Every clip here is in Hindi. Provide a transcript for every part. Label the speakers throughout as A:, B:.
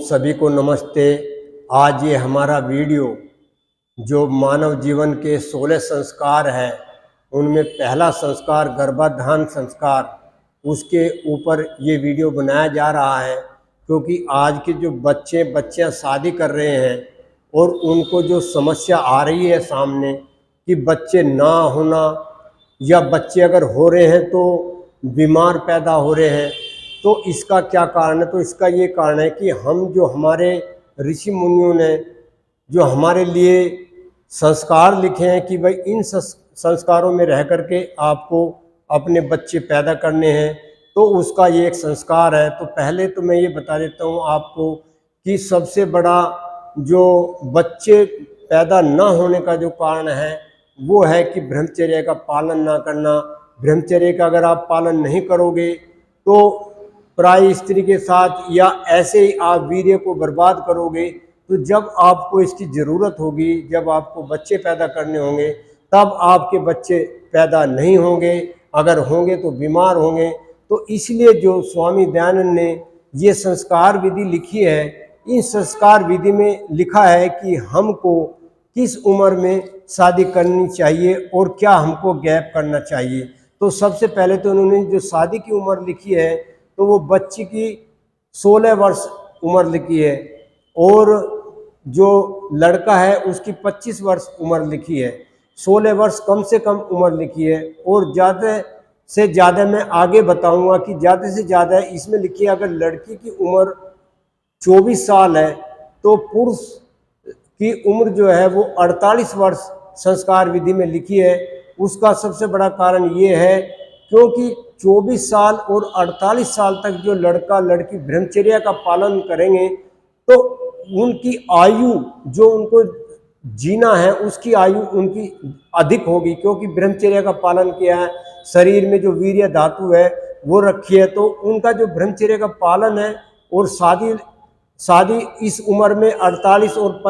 A: सभी को नमस्ते। आज ये हमारा वीडियो जो मानव जीवन के 16 संस्कार हैं उनमें पहला संस्कार गर्भाधान संस्कार, उसके ऊपर ये वीडियो बनाया जा रहा है। क्योंकि आज के जो बच्चियां शादी कर रहे हैं और उनको जो समस्या आ रही है सामने कि बच्चे ना होना या बच्चे अगर हो रहे हैं तो बीमार पैदा हो रहे हैं, तो इसका क्या कारण है? तो इसका ये कारण है कि हम जो हमारे ऋषि मुनियों ने जो हमारे लिए संस्कार लिखे हैं कि भाई इन संस्कारों में रह करके आपको अपने बच्चे पैदा करने हैं, तो उसका ये एक संस्कार है। तो पहले तो मैं ये बता देता हूँ आपको कि सबसे बड़ा जो बच्चे पैदा ना होने का जो कारण है वो है कि ब्रह्मचर्य का पालन ना करना। ब्रह्मचर्य का अगर आप पालन नहीं करोगे तो पराई स्त्री के साथ या ऐसे ही आप वीर्य को बर्बाद करोगे, तो जब आपको इसकी ज़रूरत होगी, जब आपको बच्चे पैदा करने होंगे, तब आपके बच्चे पैदा नहीं होंगे, अगर होंगे तो बीमार होंगे। तो इसलिए जो स्वामी दयानंद ने ये संस्कार विधि लिखी है, इन संस्कार विधि में लिखा है कि हमको किस उम्र में शादी करनी चाहिए और क्या हमको गैप करना चाहिए। तो सबसे पहले तो उन्होंने जो शादी की उम्र लिखी है तो वो बच्ची की 16 वर्ष उम्र लिखी है, और जो लड़का है उसकी 25 वर्ष उम्र लिखी है। 16 वर्ष कम से कम उम्र लिखी है, और ज़्यादा से ज़्यादा मैं आगे बताऊंगा कि ज़्यादा से ज़्यादा इसमें लिखी है। अगर लड़की की उम्र 24 साल है तो पुरुष की उम्र जो है वो 48 वर्ष संस्कार विधि में लिखी है। उसका सबसे बड़ा कारण ये है क्योंकि 24 साल और 48 साल तक जो लड़का लड़की ब्रह्मचर्य का पालन करेंगे तो उनकी आयु जो उनको जीना है उसकी आयु उनकी अधिक होगी, क्योंकि ब्रह्मचर्य का पालन किया है, शरीर में जो वीर्य धातु है वो रखी है। तो उनका जो ब्रह्मचर्य का पालन है, और शादी इस उम्र में 48 और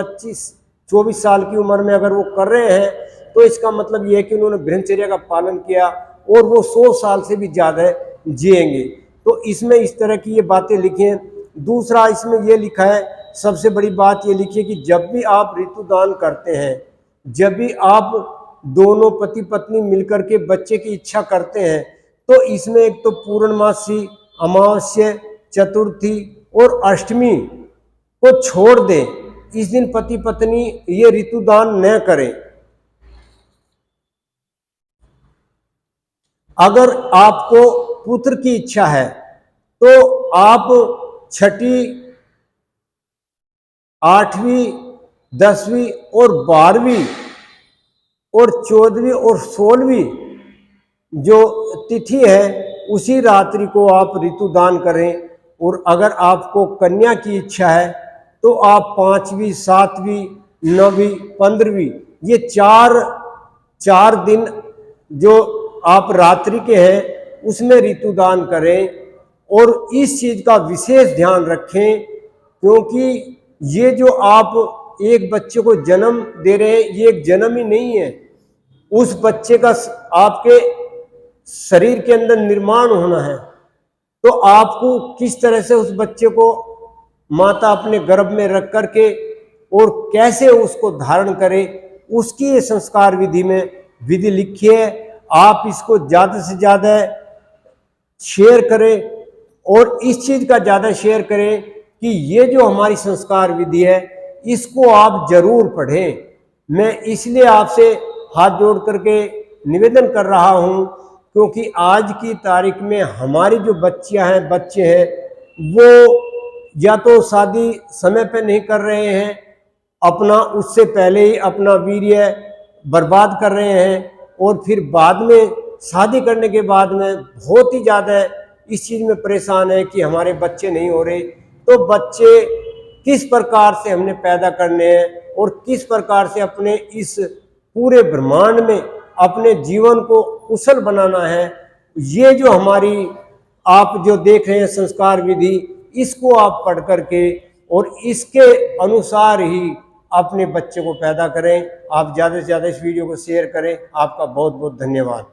A: 24 साल की उम्र में अगर वो कर रहे हैं तो इसका मतलब ये है कि उन्होंने ब्रह्मचर्य का पालन किया और वो 100 साल से भी ज़्यादा जिएंगे। तो इसमें इस तरह की ये बातें लिखी हैं। दूसरा इसमें ये लिखा है, सबसे बड़ी बात ये लिखी है कि जब भी आप ऋतुदान करते हैं, जब भी आप दोनों पति पत्नी मिलकर के बच्चे की इच्छा करते हैं, तो इसमें एक तो पूर्णमासी, अमावस्या, चतुर्थी और अष्टमी को छोड़ दें। इस दिन पति पत्नी ये ऋतुदान न करें। अगर आपको पुत्र की इच्छा है तो आप 6वीं, 8वीं, 10वीं और 12वीं और 14वीं और 16वीं जो तिथि है उसी रात्रि को आप ऋतुदान करें। और अगर आपको कन्या की इच्छा है तो आप 5वीं, 7वीं, 9वीं, 15वीं ये चार दिन जो आप रात्रि के हैं उसमें ऋतुदान करें। और इस चीज़ का विशेष ध्यान रखें, क्योंकि ये जो आप एक बच्चे को जन्म दे रहे हैं ये एक जन्म ही नहीं है, उस बच्चे का आपके शरीर के अंदर निर्माण होना है। तो आपको किस तरह से उस बच्चे को माता अपने गर्भ में रख करके और कैसे उसको धारण करे, उसकी ये संस्कार विधि में विधि लिखी है। आप इसको ज़्यादा से ज़्यादा शेयर करें और इस चीज़ का ज़्यादा शेयर करें कि ये जो हमारी संस्कार विधि है इसको आप जरूर पढ़ें। मैं इसलिए आपसे हाथ जोड़ करके निवेदन कर रहा हूँ, क्योंकि आज की तारीख में हमारी जो बच्चियां हैं, बच्चे हैं, वो या तो शादी समय पे नहीं कर रहे हैं, अपना उससे पहले ही अपना वीर्य बर्बाद कर रहे हैं, और फिर बाद में शादी करने के बाद में बहुत ही ज़्यादा इस चीज़ में परेशान है कि हमारे बच्चे नहीं हो रहे। तो बच्चे किस प्रकार से हमने पैदा करने हैं और किस प्रकार से अपने इस पूरे ब्रह्मांड में अपने जीवन को कुशल बनाना है, ये जो हमारी आप जो देख रहे हैं संस्कार विधि, इसको आप पढ़ करके और इसके अनुसार ही अपने बच्चे को पैदा करें। आप ज़्यादा से ज़्यादा इस वीडियो को शेयर करें। आपका बहुत बहुत धन्यवाद।